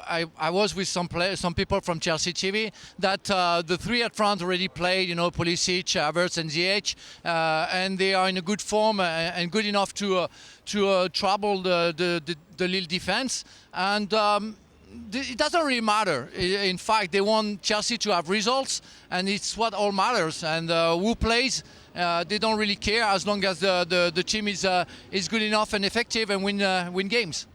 I was with some people from Chelsea TV that the three at front already played, Pulisic, Havertz and Ziyech, and they are in a good form and good enough to trouble the Lille defense. And it doesn't really matter. In fact, they want Chelsea to have results, and it's what all matters. And who plays, they don't really care as long as the team is good enough and effective and win games.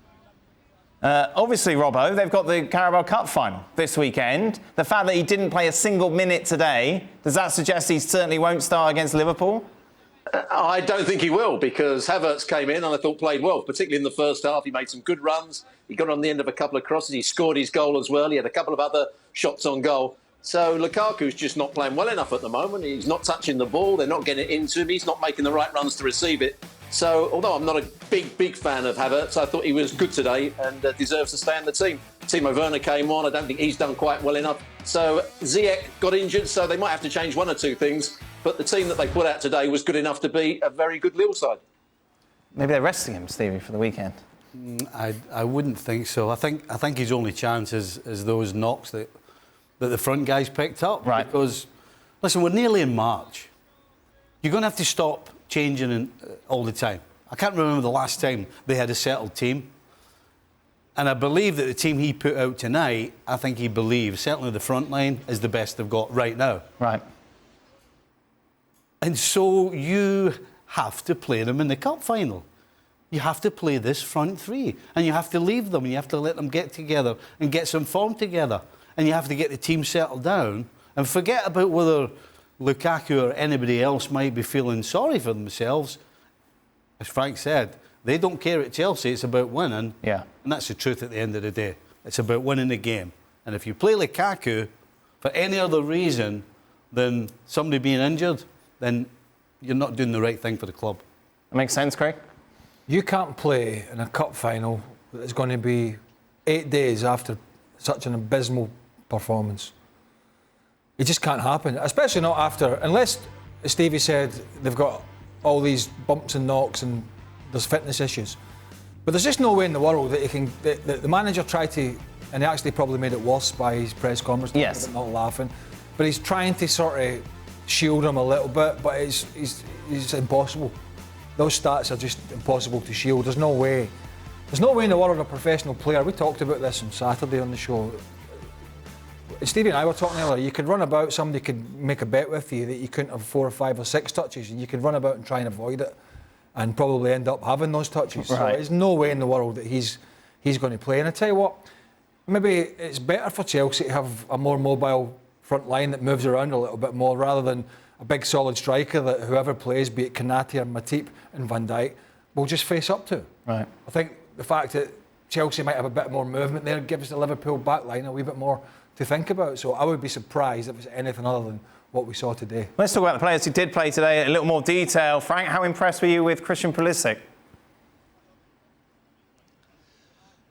Obviously, Robbo, they've got the Carabao Cup final this weekend. The fact that he didn't play a single minute today, does that suggest he certainly won't start against Liverpool? I don't think he will, because Havertz came in and I thought played well, particularly in the first half. He made some good runs. He got on the end of a couple of crosses. He scored his goal as well. He had a couple of other shots on goal. So Lukaku's just not playing well enough at the moment. He's not touching the ball. They're not getting it into him. He's not making the right runs to receive it. So although I'm not a big fan of Havertz, I thought he was good today and deserves to stay in the team. Timo Werner came on. I don't think he's done quite well enough. So Ziyech got injured, so they might have to change one or two things. But the team that they put out today was good enough to be a very good Lille side. Maybe they're resting him, Stevie, for the weekend. I wouldn't think so. I think his only chance is those knocks that the front guys picked up. Right. Because, listen, we're nearly in March. You're going to have to stop changing all the time. I can't remember the last time they had a settled team. And I believe that the team he put out tonight, I think he believes, certainly the front line, is the best they've got right now. Right. And so you have to play them in the cup final. You have to play this front three. And you have to leave them. And you have to let them get together and get some form together. And you have to get the team settled down and forget about whether Lukaku or anybody else might be feeling sorry for themselves. As Frank said, they don't care at Chelsea. It's about winning. Yeah. And that's the truth at the end of the day. It's about winning the game. And if you play Lukaku for any other reason than somebody being injured, then you're not doing the right thing for the club. That makes sense, Craig? You can't play in a cup final that is going to be 8 days after such an abysmal performance. It just can't happen, especially not after, unless, as Stevie said, they've got all these bumps and knocks and there's fitness issues. But there's just no way in the world that the manager tried to, and he actually probably made it worse by his press conference. Yes. Not laughing, but he's trying to sort of shield him a little bit, but it's impossible. Those stats are just impossible to shield. There's no way. There's no way in the world a professional player. We talked about this on Saturday on the show. Stevie and I were talking earlier. You could run about, somebody could make a bet with you that you couldn't have 4 or 5 or 6 touches, and you could run about and try and avoid it, and probably end up having those touches. Right. So there's no way in the world that he's going to play. And I tell you what, maybe it's better for Chelsea to have a more mobile front line that moves around a little bit more, rather than a big solid striker that whoever plays, be it Konate or Matip and Van Dijk, will just face up to. Right. I think the fact that Chelsea might have a bit more movement there gives the Liverpool backline a wee bit more to think about. So I would be surprised if it's anything other than what we saw today. Let's talk about the players who did play today in a little more detail. Frank, how impressed were you with Christian Pulisic?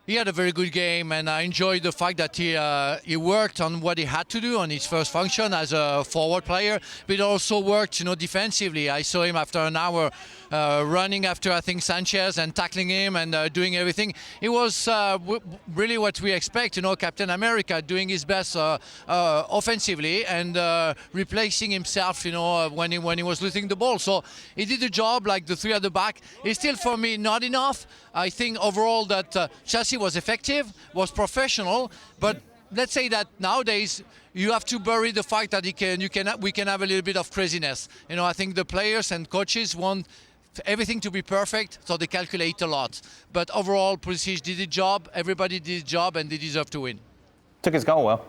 He had a very good game, and I enjoyed the fact that he worked on what he had to do on his first function as a forward player, but he also worked, defensively. I saw him after an hour running after, I think, Sanchez and tackling him and doing everything. It was really what we expect, Captain America doing his best offensively and replacing himself, when he was losing the ball. So he did the job like the three at the back. It's still, for me, not enough. I think overall that Chelsea was effective, was professional, but let's say that nowadays you have to bury the fact that we can have a little bit of craziness. I think the players and coaches want everything to be perfect, so they calculate a lot. But overall, Pulisic did his job, everybody did his job, and they deserve to win. Took his goal well.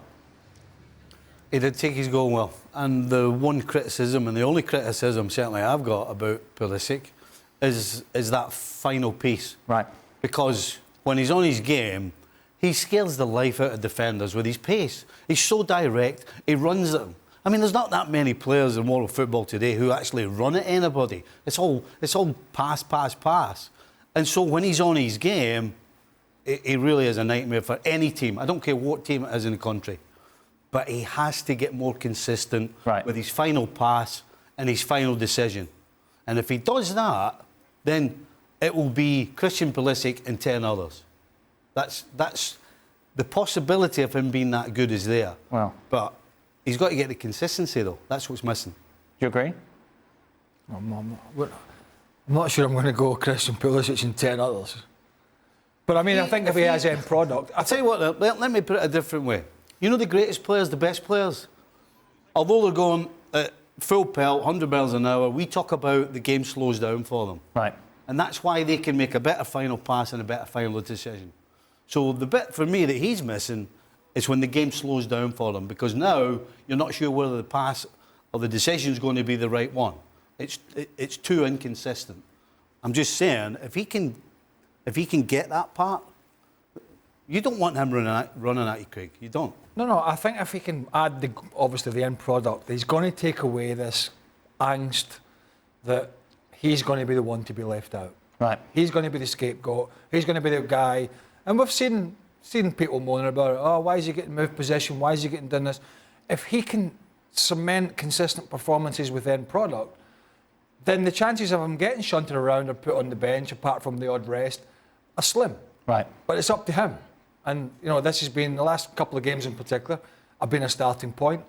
He did take his goal well. And the one criticism, and the only criticism certainly I've got about Pulisic, is that final piece. Right. Because when he's on his game, he scares the life out of defenders with his pace. He's so direct, he runs at them. I mean, there's not that many players in world football today who actually run at anybody. It's all pass, pass, pass. And so when he's on his game, he really is a nightmare for any team. I don't care what team it is in the country. But he has to get more consistent with his final pass and his final decision. And if he does that, then it will be Christian Pulisic and 10 others. That's the possibility of him being that good is there. Well. But he's got to get the consistency, though. That's what's missing. Do you agree? I'm not sure I'm going to go Christian Pulisic and 10 others. But I mean, I think if he has end product... I'll tell you what, let me put it a different way. You know the greatest players, the best players? Although they're going at full pelt, 100 miles an hour, we talk about the game slows down for them. Right. And that's why they can make a better final pass and a better final decision. So the bit for me that he's missing is when the game slows down for them, because now you're not sure whether the pass or the decision is going to be the right one. It's too inconsistent. I'm just saying, if he can get that part, you don't want him running at you, Craig. You don't. No, I think if he can add, obviously, the end product, he's going to take away this angst that he's going to be the one to be left out. Right. He's going to be the scapegoat. He's going to be the guy. And we've seen people moaning about it. Oh, why is he getting moved position? Why is he getting done this? If he can cement consistent performances with end product, then the chances of him getting shunted around or put on the bench, apart from the odd rest, are slim. Right. But it's up to him. And, you know, this has been, the last couple of games in particular, have been a starting point,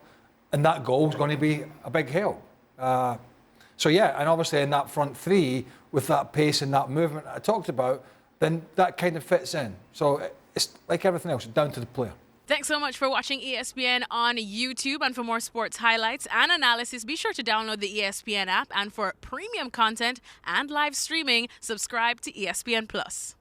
and that goal is going to be a big help. So, yeah, and obviously in that front three, with that pace and that movement I talked about, then that kind of fits in. So it's like everything else, down to the player. Thanks so much for watching ESPN on YouTube. And for more sports highlights and analysis, be sure to download the ESPN app. And for premium content and live streaming, subscribe to ESPN Plus.